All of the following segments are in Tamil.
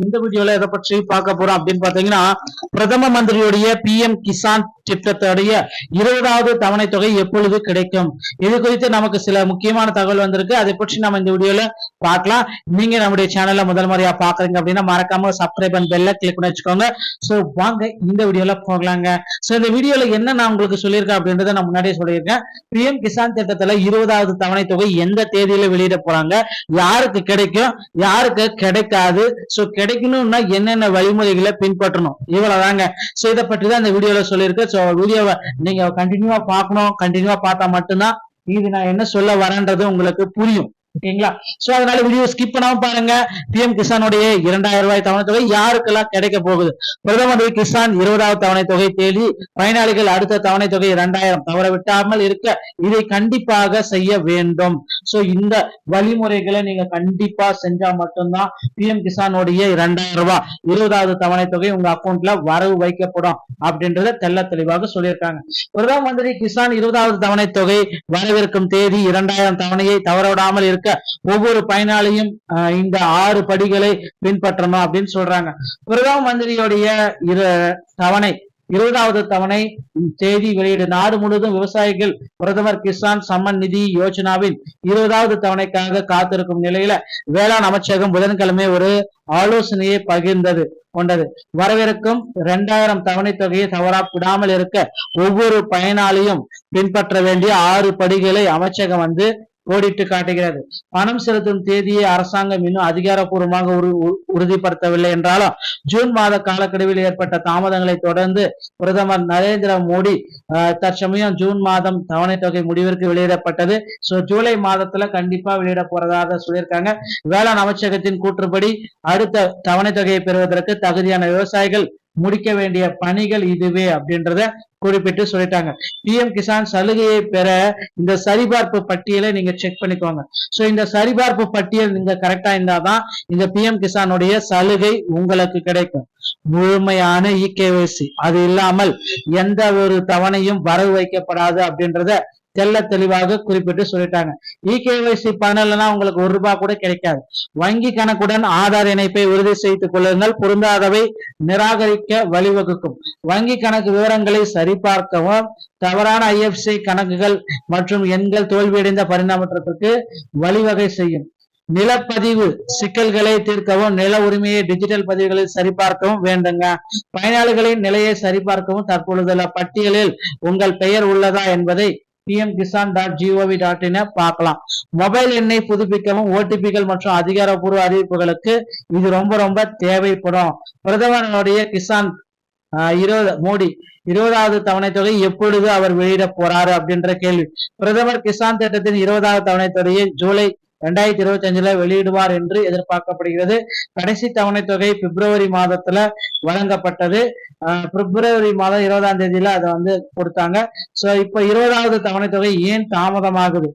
இந்த வீடியோல எதை பற்றி பார்க்க போறோம் அப்படின்னு பாத்தீங்கன்னா, பிரதம மந்திரியுடைய பிஎம் கிசான் திட்டத்துடைய 20வது தவணை தொகை எப்பொழுது கிடைக்கும், இது குறித்து நமக்கு சில முக்கியமான தகவல் வந்திருக்கு. அதை பற்றி நம்ம இந்த வீடியோல பார்க்கலாம். நீங்க நம்முடைய சேனல்ல முதல் முறையா பாக்குறீங்க அப்படின்னா மறக்காம சப்ஸ்கிரைப் அண்ட் பெல்ல கிளிக் பண்ணி வச்சுக்கோங்க. சோ வாங்க இந்த வீடியோல போகலாங்க. சோ இந்த வீடியோல என்ன நான் உங்களுக்கு சொல்லியிருக்கேன் அப்படின்றத நான் முன்னாடியே சொல்லியிருக்கேன். பிஎம் கிசான் திட்டத்துல 20வது தவணை தொகை எந்த தேதியில வெளியிட போறாங்க, யாருக்கு கிடைக்கும், யாருக்கு கிடைக்காது, சோ கிடைக்கணும்னா என்னென்ன வழிமுறைகளை பின்பற்றணும், இவ்வளவுதாங்க. சோ இதை பற்றி தான் இந்த வீடியோல சொல்லியிருக்கேன். சோ வீடியோவை நீங்க கண்டினியூவா பார்க்கணும். கண்டினியூவா பார்த்தா மட்டும்தான் இது நான் என்ன சொல்ல வரேன்றது உங்களுக்கு புரியும். ஓகேங்களா? சோ அதனால வீடியோ ஸ்கிப் பண்ணாம பாருங்க. பிஎம் கிசானுடைய 2000 ரூபாய் தவணை தொகை யாருக்கெல்லாம் கிடைக்க போகுது, பிரதமர் கிசான் 20வது தவணை தொகை தேதி, பயனாளிகள் அடுத்த தவணை தொகை 2000 தவற விட்டாமல் இருக்க இதை கண்டிப்பாக செய்ய வேண்டும். சோ இந்த வழிமுறைகளை நீங்க கண்டிப்பா செஞ்சா மட்டும்தான் பிஎம் கிசானுடைய 2000 ரூபாய் 20வது தவணை தொகை உங்க அக்கௌண்ட்ல வரவு வைக்கப்படும் அப்படின்றத தெள்ள தெளிவாக சொல்லியிருக்காங்க. பிரதம மந்திரி கிசான் 20வது தவணை தொகை வரவிருக்கும் தேதி 2000 தவணையை தவறவிடாமல் இருக்க ஒவ்வொரு பயனாளியும் இந்த 6 படிகளை பின்பற்றணும் அப்படின்னு சொல்றாங்க. பிரதம மந்திரியுடைய தவணை 20வது தவணை தேதி வெளியீடு. நாடு முழுவதும் விவசாயிகள் பிரதமர் கிசான் சம்மன் நிதி யோஜனாவின் 20வது தவணைக்காக காத்திருக்கும் நிலையில வேளாண் அமைச்சகம் புதன்கிழமை ஒரு ஆலோசனையை பகிர்ந்தது கொண்டது. வரவிருக்கும் 2000 தவணை தொகையை தவறாவிடாமல் இருக்க ஒவ்வொரு பயனாளியும் பின்பற்ற வேண்டிய 6 படிகளை அமைச்சகம் கோடிட்டு காட்டுகிறது. பணம் செலுத்தும் தேதியை அரசாங்கம் இன்னும் அதிகாரப்பூர்வமாக உறுதிப்படுத்தவில்லை என்றாலும் ஜூன் மாத காலக்கெடுவில் ஏற்பட்ட தாமதங்களை தொடர்ந்து பிரதமர் நரேந்திர மோடி தற்சமயம் ஜூன் மாதம் தவணை தொகை முடிவிற்கு வெளியிடப்பட்டது. சோ ஜூலை மாதத்துல கண்டிப்பா வெளியிட போறதாக சொல்லியிருக்காங்க. வேளாண் அமைச்சகத்தின் கூற்றுப்படி அடுத்த தவணை தொகையை பெறுவதற்கு தகுதியான விவசாயிகள் முடிக்க வேண்டிய பணிகள் இதுவே அப்படின்றத குறிப்பிட்டு சொல்லிட்டாங்க. பிஎம் கிசான் சலுகையை பெற இந்த சரிபார்ப்பு பட்டியலை நீங்க செக் பண்ணிக்கோங்க. சோ இந்த சரிபார்ப்பு பட்டியல் நீங்க கரெக்டா இருந்தாதான் இந்த பிஎம் கிசானுடைய சலுகை உங்களுக்கு கிடைக்கும். முழுமையான இகேஒய்சி அது இல்லாமல் எந்த ஒரு தவணையும் வரவு வைக்கப்படாது அப்படின்றத தெல்ல தெளிவாக குறிப்பிட்டு சொல்லிட்டாங்க. இகேஒய்சி பண்ணலன்னா உங்களுக்கு ₹1 கூட கிடைக்காது. வங்கி கணக்குடன் ஆதார் இணைப்பை உறுதி செய்து கொள்ளுங்கள். பொருந்தாதவை நிராகரிக்க வழிவகுக்கும். வங்கி கணக்கு விவரங்களை சரிபார்க்கவும், தவறான ஐஎஃப்சி கணக்குகள் மற்றும் எண்கள் தோல்வியடைந்த பரிணாமத்திற்கு வழிவகை செய்யும். நிலப்பதிவு சிக்கல்களை தீர்க்கவும், நில உரிமையை டிஜிட்டல் பதிவுகளில் சரிபார்க்கவும் வேண்டுங்க. பயனாளிகளின் நிலையை சரிபார்க்கவும் தற்பொழுதுள்ள பட்டியலில் உங்கள் பெயர் உள்ளதா என்பதை pmkisan.gov.in பார்க்கலாம். மொபைல் எண்ணை புதுப்பிக்கவும் ஓடிபிகள் மற்றும் அதிகாரப்பூர்வ அறிவிப்புகளுக்கு இது ரொம்ப தேவைப்படும். பிரதமருடைய கிசான் மோடி 20வது தவணை தொகை எப்பொழுது அவர் வெளியிட போறாரு அப்படின்ற கேள்வி. பிரதமர் கிசான் திட்டத்தின் 20வது தவணை தொகையை ஜூலை 2025 வெளியிடுவார் என்று எதிர்பார்க்கப்படுகிறது. கடைசி தவணை தொகை பிப்ரவரி மாதத்துல வழங்கப்பட்டது. பிப்ரவரி மாதம் 20ஆம் தேதியில அதை கொடுத்தாங்க. சோ இப்ப 20வது தவணை தொகை ஏன் தாமதமாகுது?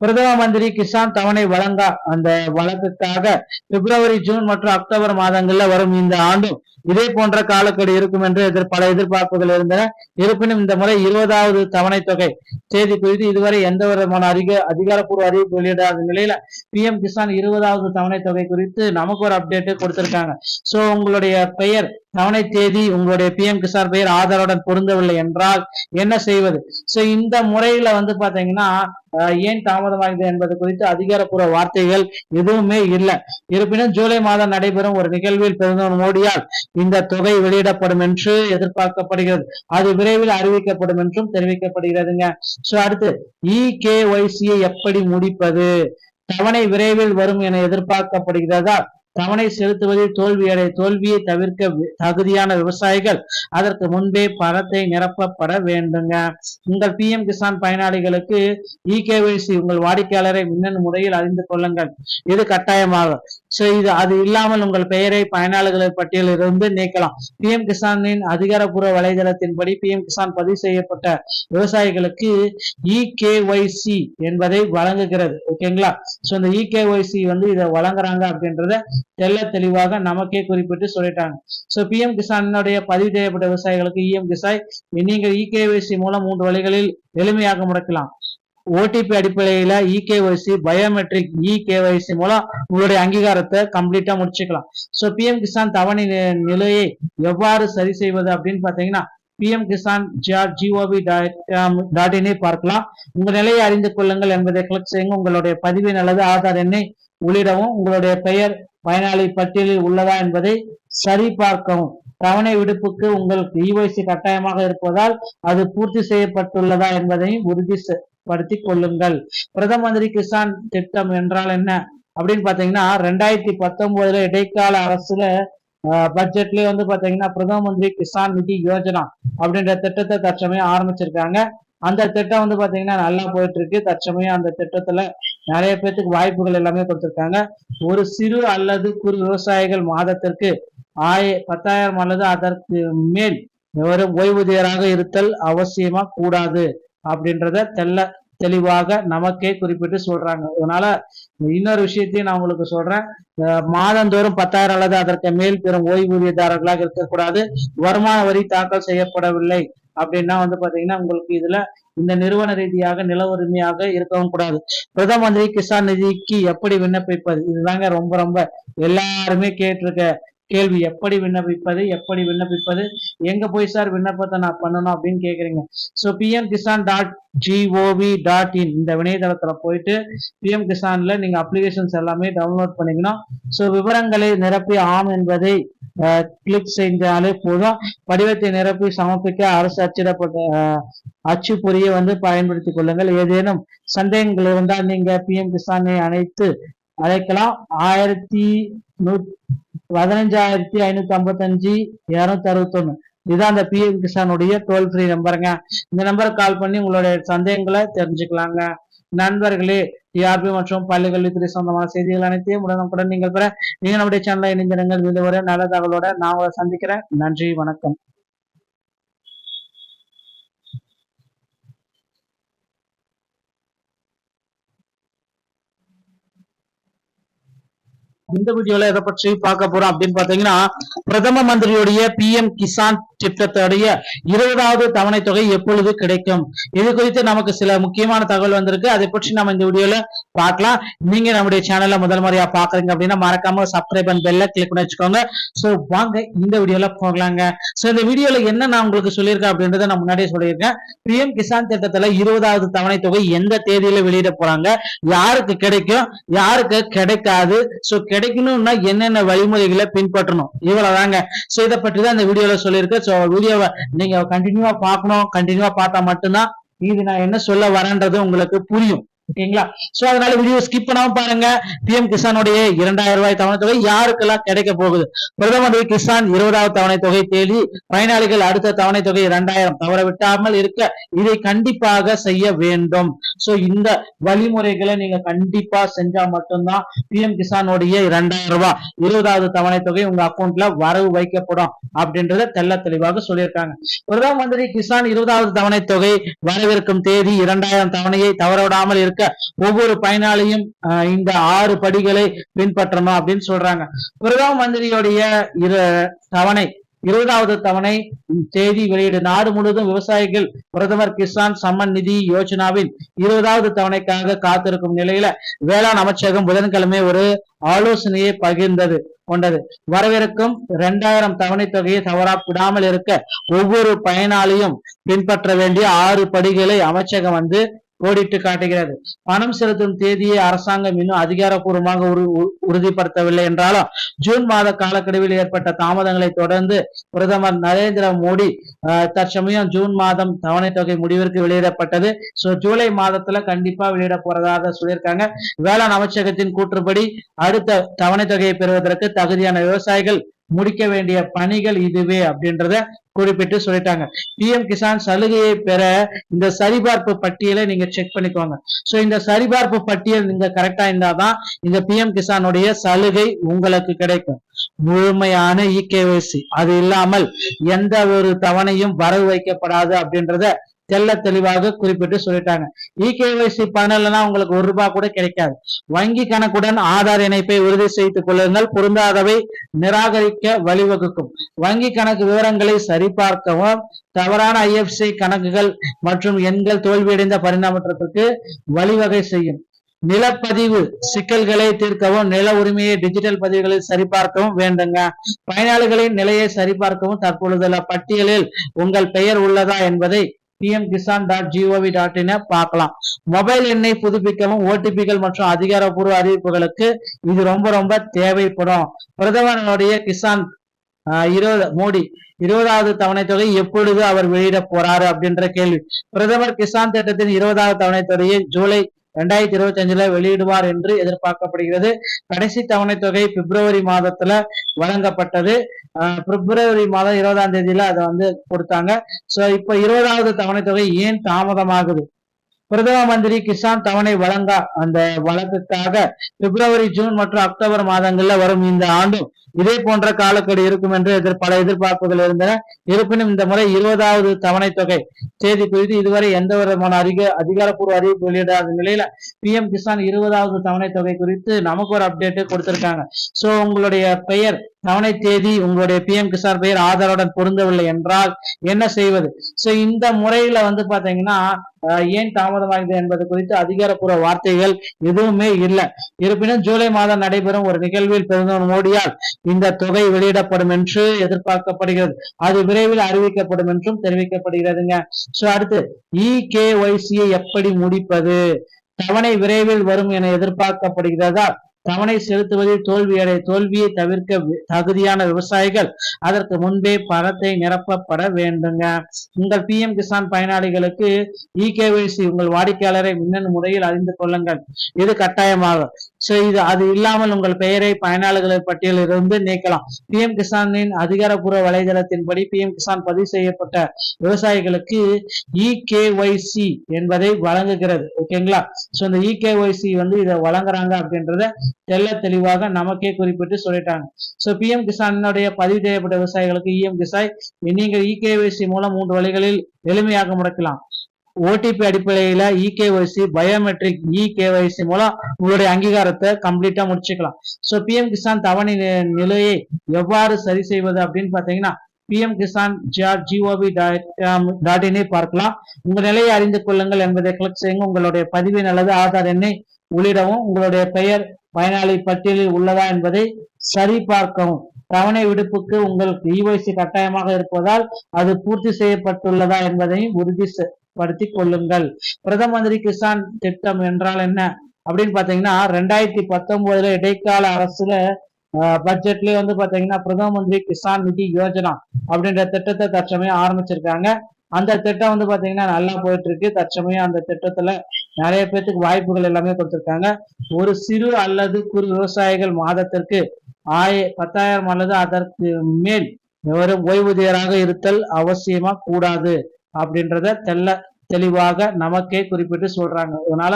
பிரதம மந்திரி கிசான் தவணை வழங்க அந்த வழக்குக்காக பிப்ரவரி, ஜூன் மற்றும் அக்டோபர் மாதங்கள்ல வரும் இந்த ஆண்டும் இதே போன்ற காலக்கெடு இருக்கும் என்று பல எதிர்பார்ப்புகள் இருந்தன. இருப்பினும் இந்த முறை 20வது தவணை தொகை தேதி குறித்து இதுவரை எந்த விதமான அதிகாரப்பூர்வ அறிவிப்பு வெளியிடாத நிலையில பிஎம் கிசான் 20வது தவணை தொகை குறித்து நமக்கு ஒரு அப்டேட் கொடுத்திருக்காங்க. சோ உங்களுடைய பெயர், தவணை தேதி, உங்களுடைய பிஎம் கிசான் பெயர் ஆதாருடன் பொருந்தவில்லை என்றால் என்ன செய்வது? சோ இந்த முறையில பாத்தீங்கன்னா ஏன் தாமதமாகுது என்பது குறித்து அதிகாரப்பூர்வ வார்த்தைகள் எதுவுமே இல்லை. இருப்பினும் ஜூலை மாதம் நடைபெறும் ஒரு நிகழ்வில் பிரதமர் மோடியால் இந்த தொகை வெளியிடப்படும் என்று எதிர்பார்க்கப்படுகிறது. அது விரைவில் அறிவிக்கப்படும் என்றும் தெரிவிக்கப்படுகிறதுங்க. சோ அடுத்து இகேஒய்சியை எப்படி முடிப்பது? தவணை விரைவில் வரும் என எதிர்பார்க்கப்படுகிறதா? தவணை செலுத்துவதில் தோல்வியை தவிர்க்க தகுதியான விவசாயிகள் அதற்கு முன்பே பணத்தை நிரப்பப்பட வேண்டுங்க. உங்கள் பிஎம் கிசான் பயனாளிகளுக்கு இகேஒய்சி உங்கள் வாடிக்கையாளரை மின்னணு முறையில் அறிந்து கொள்ளுங்கள். இது கட்டாயமாகும். சோ இது அது இல்லாமல் உங்கள் பெயரை பயனாளிகள் பட்டியலில் இருந்து நீக்கலாம். பிஎம் கிசானின் அதிகாரப்பூர்வ வலைதளத்தின்படி பிஎம் கிசான் பதிவு செய்யப்பட்ட விவசாயிகளுக்கு இகேஒய்சி என்பதை வழங்குகிறது. ஓகேங்களா? சோ இந்த இகேஒய்சி இதை வழங்குறாங்க அப்படின்றத தெல்ல தெளிவாக நமக்கே குறிப்பிட்டு சொல்லிட்டாங்க. சோ பிஎம் கிசானுடைய பதிவு செய்யப்பட்ட விவசாயிகளுக்கு நீங்கள் இகேஒய்சி மூலம் 3 வழிகளில் எளிமையாக முடக்கலாம். ஓடிபி அடிப்படையில இகேஒய்சி பயோமெட்ரிக் இகேஒய்சி மூலம் உங்களுடைய அங்கீகாரத்தை கம்ப்ளீட்டா முடிச்சுக்கலாம். சோ பிஎம் கிசான் தவணை நிலையை எவ்வாறு சரி செய்வது அப்படின்னு பாத்தீங்கன்னா pmkisan.gov.in பார்க்கலாம். உங்க நிலையை அறிந்து கொள்ளுங்கள் என்பதை கிளிக் செய்யுங்க. உங்களுடைய பதிவின் அல்லது ஆதார் எண்ணை உள்ளிடவும், உங்களுடைய பெயர் பயனாளி பட்டியலில் உள்ளதா என்பதை சரிபார்க்கவும். தவணை விடுப்புக்கு உங்களுக்கு இஒய்சி கட்டாயமாக இருப்பதால் அது பூர்த்தி செய்யப்பட்டுள்ளதா என்பதையும் உறுதிப்படுத்திக் கொள்ளுங்கள். பிரதம மந்திரி கிசான் திட்டம் என்றால் என்ன அப்படின்னு பாத்தீங்கன்னா 2019 இடைக்கால அரசுல பட்ஜெட்லயே வந்து பாத்தீங்கன்னா பிரதம மந்திரி கிசான் நிதி யோஜனா அப்படின்ற திட்டத்தை தற்சமயம் ஆரம்பிச்சிருக்காங்க. அந்த திட்டம் வந்து பாத்தீங்கன்னா நல்லா போயிட்டு இருக்கு. தற்சமயம் அந்த திட்டத்துல நிறைய பேருக்கு வாய்ப்புகள் எல்லாமே கொடுத்திருக்காங்க. ஒரு சிறு அல்லது குறு விவசாயிகள் மாதத்திற்கு 10,000 அல்லது அதற்கு மேல் வெறும் ஓய்வூதியராக இருத்தல் அவசியமா கூடாது அப்படின்றத தெளிவாக நமக்கே குறிப்பிட்டு சொல்றாங்க. அதனால இன்னொரு விஷயத்தையும் நான் உங்களுக்கு சொல்றேன். மாதந்தோறும் 10,000 அல்லது அதற்கு மேல் பெறும் ஓய்வூதியதாரர்களாக இருக்கக்கூடாது. வருமான வரி தாக்கல் செய்யப்படவில்லை அப்படின்னா வந்து பாத்தீங்கன்னா உங்களுக்கு இதுல இந்த நிறுவன ரீதியாக நில உரிமையாக இருக்கவும் கூடாது. பிரதம மந்திரி கிசான் நிதிக்கு எப்படி விண்ணப்பிப்பது, இதுதாங்க ரொம்ப ரொம்ப எல்லாருமே கேட்டிருக்க கேள்வி. எப்படி விண்ணப்பிப்பது, எங்க போய் சார் விண்ணப்பத்தை நான் பண்ணணும் அப்படின்னு கேக்குறீங்க. சோ pmkisan.gov.in இந்த இணையதளத்துல போயிட்டு பிஎம் கிசான்ல நீங்க அப்ளிகேஷன்ஸ் எல்லாமே டவுன்லோட் பண்ணிக்கணும். சோ விவரங்களை நிரப்பி ஆம் என்பதை கிளிக் செஞ்சாலே போதும். படிவத்தை நிரப்பி சமர்ப்பிக்க அரசு அச்சிடப்பட்ட அச்சுப்பொறியை வந்து பயன்படுத்திக் கொள்ளுங்கள். ஏதேனும் சந்தேகங்கள் இருந்தால் நீங்க பிஎம் கிசானை அழைக்கலாம். 15,555,261 இதுதான் அந்த பிஎம் கிசானுடைய டோல் ஃப்ரீ நம்பருங்க. இந்த நம்பருக்கு கால் பண்ணி உங்களுடைய சந்தேகங்களை தெரிஞ்சுக்கலாங்க. நண்பர்களே, டிஆர்பி மற்றும் பள்ளிக்கல்வித்துறை சொந்தமான செய்திகள் அனைத்தையும் உடனுக்குடன் நீங்கள் பெற நீங்க நம்முடைய சேனலை இணைந்திருங்கள். இந்த ஒரு நல்ல தகவலோட நான் உங்களை சந்திக்கிறேன். நன்றி, வணக்கம். இந்த வீடியோல எதை பற்றி பார்க்க போறோம் அப்படின்னு பாத்தீங்கன்னா பிரதம மந்திரியுடைய பிஎம் கிசான் திட்டத்துடைய 20வது தவணை தொகை எப்பொழுது கிடைக்கும், இது குறித்து நமக்கு சில முக்கியமான தகவல் வந்திருக்கு. அதை பற்றி நம்ம இந்த வீடியோல பார்க்கலாம். நீங்க நம்முடைய சேனல்ல முதல் முறையா பாக்குறீங்க அப்படின்னா மறக்காம சப்ஸ்கிரைப் அண்ட் பெல்ல கிளிக் பண்ணி வச்சுக்கோங்க. சோ வாங்க இந்த வீடியோல போகலாங்க. சோ இந்த வீடியோல என்ன நான் உங்களுக்கு சொல்லியிருக்கேன் அப்படின்றத நான் முன்னாடியே சொல்லியிருக்கேன். பிஎம் கிசான் திட்டத்துல 20வது தவணை தொகை எந்த தேதியில வெளியிட போறாங்க, யாருக்கு கிடைக்கும், யாருக்கு கிடைக்காது, சோ கிடைக்கணும்னா என்னென்ன வழிமுறைகளை பின்பற்றணும், இவ்வளவுதாங்க. சோ இதை பற்றி தான் இந்த வீடியோல சொல்லியிருக்கேன். சோ வீடியோவை நீங்க கண்டினியூவா பார்க்கணும். கண்டினியூவா பார்த்தா மட்டும்தான் இது நான் என்ன சொல்ல வரேன்றது உங்களுக்கு புரியும். ஓகேங்களா? சோ அதனால வீடியோ ஸ்கிப் பண்ணாம பாருங்க. பிஎம் கிசானுடைய 2,000 ரூபாய் தவணை தொகை யாருக்கெல்லாம் கிடைக்க போகுது, பிரதம மந்திரி கிசான் 20வது தவணை தொகை தேதி, பயனாளிகள் அடுத்த தவணை தொகை 2,000 தவற விட்டாமல் இருக்க இதை கண்டிப்பாக செய்ய வேண்டும். சோ இந்த வழிமுறைகளை நீங்க கண்டிப்பா செஞ்சா மட்டும்தான் பிஎம் கிசானுடைய 2,000 ரூபாய் 20வது தவணை தொகை உங்க அக்கௌண்ட்ல வரவு வைக்கப்படும் அப்படின்றத தெளிவாக சொல்லியிருக்காங்க. பிரதம மந்திரி கிசான் 20வது தவணை தொகை வரவிருக்கும் தேதி 2,000 தவணையை தவறவிடாமல் இருக்க ஒவ்வொரு பயனாளியும் இந்த 6 படிகளை பின்பற்றணும் அப்படின்னு சொல்றாங்க. பிரதம மந்திரியுடைய தவணை 20வது தவணை தேதி வெளியீடு. நாடு முழுவதும் விவசாயிகள் பிரதமர் கிசான் சம்மன் நிதி யோஜனாவின் 20வது தவணைக்காக காத்திருக்கும் நிலையில வேளாண் அமைச்சகம் புதன்கிழமை ஒரு ஆலோசனையை கொண்டது. வரவிருக்கும் 2,000 தவணை தொகையை தவறாவிடாமல் இருக்க ஒவ்வொரு பயனாளியும் பின்பற்ற வேண்டிய 6 படிகளை அமைச்சகம் கோடிட்டு காட்டுகிறது. பணம் செலுத்தும் தேதியை அரசாங்கம் இன்னும் அதிகாரப்பூர்வமாக உறுதிப்படுத்தவில்லை என்றாலும் ஜூன் மாத காலக்கெடுவில் ஏற்பட்ட தாமதங்களை தொடர்ந்து பிரதமர் நரேந்திர மோடி தற்சமயம் ஜூன் மாதம் தவணை தொகை முடிவிற்கு வெளியிடப்பட்டது. சோ ஜூலை மாதத்துல கண்டிப்பா வெளியிட போறதாக சொல்லியிருக்காங்க. வேளாண் அமைச்சகத்தின் கூற்றுப்படி அடுத்த தவணை தொகையை பெறுவதற்கு தகுதியான விவசாயிகள் முடிக்க வேண்டிய பணிகள் இதுவே அப்படின்றத குறிப்பிட்டு சொல்லிட்டாங்க. பிஎம் கிசான் சலுகையை பெற இந்த சரிபார்ப்பு பட்டியலை நீங்க செக் பண்ணிக்கோங்க. சோ இந்த சரிபார்ப்பு பட்டியல் நீங்க கரெக்டா இருந்தாதான் இந்த பிஎம் கிசானுடைய சலுகை உங்களுக்கு கிடைக்கும். முழுமையான இகேஒய்சி அது இல்லாமல் எந்த ஒரு தவணையும் வரவு வைக்கப்படாது அப்படின்றத தெள்ள தெளிவாக குறிப்பிட்டு சொல்லிட்டாங்க. இகேஒய்சி பண்ணலன்னா உங்களுக்கு ₹1 கூட கிடைக்காது. வங்கி கணக்குடன் ஆதார் இணைப்பை உறுதி செய்து கொள்ளுங்கள். பொருந்தாதவை நிராகரிக்க வழிவகுக்கும். வங்கி கணக்கு விவரங்களை சரிபார்க்கவும், தவறான IFSC கணக்குகள் மற்றும் எண்கள் தோல்வியடைந்த பரிணாமத்திற்கு வழிவகை செய்யும். நிலப்பதிவு சிக்கல்களை தீர்க்கவும், நில உரிமையை டிஜிட்டல் பதிவுகளில் சரிபார்க்கவும் வேண்டுங்க. பயனாளிகளின் நிலையை சரிபார்க்கவும் தற்பொழுதுள்ள பட்டியலில் உங்கள் பெயர் உள்ளதா என்பதை pmkisan.gov.in பார்க்கலாம். மொபைல் எண்ணை புதுப்பிக்கவும், OTPகள் மற்றும் அதிகாரப்பூர்வ அறிவிப்புகளுக்கு இது ரொம்ப தேவைப்படும். பிரதமருடைய கிசான் மோடி 20வது தவணை தொகை எப்பொழுது அவர் வெளியிட போறாரு அப்படின்ற கேள்வி. பிரதமர் கிசான் திட்டத்தின் 20வது தவணை தொகையை ஜூலை 2025 வெளியிடுவார் என்று எதிர்பார்க்கப்படுகிறது. கடைசி தவணை தொகை பிப்ரவரி மாதத்துல வழங்கப்பட்டது. பிப்ரவரி மாதம் 20ஆம் தேதியில அதை கொடுத்தாங்க. சோ இப்ப 20வது தவணை தொகை ஏன் தாமதமாகுது? பிரதம மந்திரி கிசான் தவணை வழங்க அந்த வழக்குக்காக பிப்ரவரி, ஜூன் மற்றும் அக்டோபர் மாதங்கள்ல வரும் இந்த ஆண்டும் இதே போன்ற காலக்கெடு இருக்கும் என்று பல எதிர்பார்ப்புகள் இருந்தன. இருப்பினும் இந்த முறை 20வது தவணை தொகை தேதி குறித்து இதுவரை எந்த விதமான அதிகாரப்பூர்வ அறிவிப்பு வெளியிடாத நிலையில PM கிசான் 20வது தவணை தொகை குறித்து நமக்கு ஒரு அப்டேட் கொடுத்திருக்காங்க. சோ உங்களுடைய பெயர், தவணை தேதி, உங்களுடைய PM கிசான் பெயர் ஆதாருடன் பொருந்தவில்லை என்றால் என்ன செய்வது? சோ இந்த முறையில பாத்தீங்கன்னா ஏன் தாமதமாகுது என்பது குறித்து அதிகாரப்பூர்வ வார்த்தைகள் எதுவுமே இல்லை. இருப்பினும் ஜூலை மாதம் நடைபெறும் ஒரு நிகழ்வில் பிரதமர் மோடியால் இந்த தொகை வெளியிடப்படும் என்று எதிர்பார்க்கப்படுகிறது. அது விரைவில் அறிவிக்கப்படும் என்றும் தெரிவிக்கப்படுகிறதுங்க. சோ அடுத்து இகேஒய்சியை எப்படி முடிப்பது? தவணை விரைவில் வரும் என எதிர்பார்க்கப்படுகிறதா? தவணை செலுத்துவதில் தோல்வியை தவிர்க்க தகுதியான விவசாயிகள் அதற்கு முன்பே பணத்தை நிரப்பப்பட வேண்டுங்க. உங்கள் PM கிசான் பயனாளிகளுக்கு இகேஒய்சி உங்கள் வாடிக்கையாளரை மின்னணு முறையில் அறிந்து கொள்ளுங்கள். இது கட்டாயமாகும். அது இல்லாமல் உங்கள் பெயரை பயனாளர்கள் பட்டியலில் இருந்து நீக்கலாம். PM கிசானின் அதிகாரப்பூர்வ வலைதளத்தின்படி PM கிசான் பதிவு செய்யப்பட்ட விவசாயிகளுக்கு இகேஒய்சி என்பதை வழங்குகிறது. ஓகேங்களா? சோ இந்த இகேஒய்சி இதை வழங்குறாங்க அப்படின்றத தெள்ள தெளிவாக நமக்கே குறிப்பிட்டு சொல்லிட்டாங்க. சோ PM கிசானுடைய பதிவு செய்யப்பட்ட விவசாயிகளுக்கு நீங்கள் இகேஒய்சி மூலம் 3 வழிகளில் எளிமையாக முடக்கலாம். OTP அடிப்படையில இகேஒய்சி, பயோமெட்ரிக் இகேஒய்சி மூலம் உங்களுடைய அங்கீகாரத்தை கம்ப்ளீட்டா முடிச்சுக்கலாம். சோ PM கிசான் தவணை நிலையை எவ்வாறு சரி செய்வது அப்படின்னு பாத்தீங்கன்னா pmkisan.gov.in பார்க்கலாம். உங்க நிலையை அறிந்து கொள்ளுங்கள் என்பதை கிளிக் செய்யுங்க. உங்களுடைய பதிவின் அல்லது ஆதார் எண்ணை உள்ளிடவும், உங்களுடைய பெயர் பயனாளி பட்டியலில் உள்ளதா என்பதை சரிபார்க்கவும். தவணை விடுப்புக்கு உங்களுக்கு இஒய்சி கட்டாயமாக இருப்பதால் அது பூர்த்தி செய்யப்பட்டுள்ளதா என்பதையும் உறுதிப்படுத்திக் கொள்ளுங்கள். பிரதம மந்திரி கிசான் திட்டம் என்றால் என்ன அப்படின்னு பாத்தீங்கன்னா 2019 இடைக்கால அரசுல பட்ஜெட்லயே பாத்தீங்கன்னா பிரதம மந்திரி கிசான் நிதி யோஜனா அப்படின்ற திட்டத்தை தற்சமயம் ஆரம்பிச்சிருக்காங்க. அந்த திட்டம் பாத்தீங்கன்னா நல்லா போயிட்டு இருக்கு. தற்சமயம் அந்த திட்டத்துல நிறைய பேருக்கு வாய்ப்புகள் எல்லாமே கொடுத்திருக்காங்க. ஒரு சிறு அல்லது குறு விவசாயிகள் மாதத்திற்கு 10,000 அல்லது அதற்கு மேல் வெறும் ஓய்வூதியராக இருத்தல் அவசியமா கூடாது அப்படின்றத தெளிவாக நமக்கே குறிப்பிட்டு சொல்றாங்க. அதனால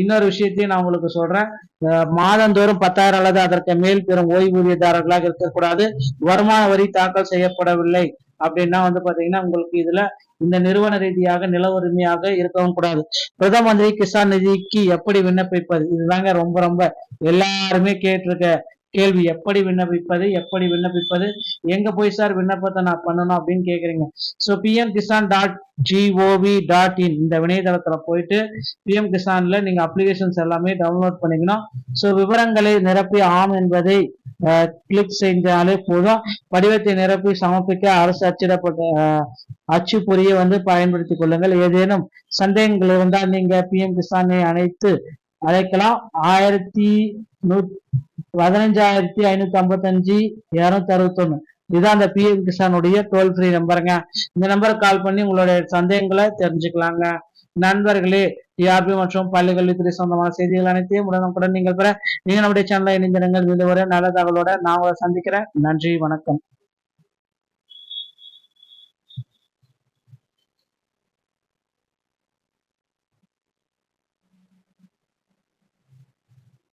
இன்னொரு விஷயத்தையும் நான் உங்களுக்கு சொல்றேன். மாதந்தோறும் 10,000 அல்லது அதற்கு மேல் பெறும் ஓய்வூதியதாரர்களாக இருக்கக்கூடாது. வருமான வரி தாக்கல் செய்யப்படவில்லை அப்படின்னா பாத்தீங்கன்னா உங்களுக்கு இதுல இந்த நிறுவன ரீதியாக நில உரிமையாக இருக்கவும் கூடாது. பிரதம மந்திரி கிசான் நிதிக்கு எப்படி விண்ணப்பிப்பது? இதுதாங்க ரொம்ப எல்லாருமே கேட்டிருக்க கேள்வி. எப்படி விண்ணப்பிப்பது, எங்க போய் சார் விண்ணப்பத்தை நான் பண்ணணும் அப்படின்னு கேக்குறீங்க. சோ pmkisan.gov.in இந்த இணையதளத்துல போயிட்டு PM கிசான்ல நீங்க அப்ளிகேஷன்ஸ் எல்லாமே டவுன்லோட் பண்ணிக்கணும். சோ விவரங்களை நிரப்பி ஆம் என்பதை கிளிக் செஞ்சாலே போதும். படிவத்தை நிரப்பி சமர்ப்பிக்க அரசு அச்சிடப்பட்ட அச்சுப்பொறியை பயன்படுத்திக் கொள்ளுங்கள். ஏதேனும் சந்தேகங்கள் இருந்தால் நீங்க PM கிசானை அழைக்கலாம். 15,555,261 இதுதான் அந்த PM கிசானுடைய டோல் ஃப்ரீ நம்பருங்க. இந்த நம்பருக்கு கால் பண்ணி உங்களுடைய சந்தேகங்களை தெரிஞ்சுக்கலாங்க. நண்பர்களே, டிஆர்பி மற்றும் பள்ளிக்கல்வித்துறை சொந்தமான செய்திகள் அனைத்தையும் உடனுக்குடன் நீங்கள் பெற நீங்க நம்முடைய சேனலை இணைந்திருங்கள். இது ஒரு நல்ல தகவலோட நான் உங்களை சந்திக்கிறேன். நன்றி, வணக்கம்.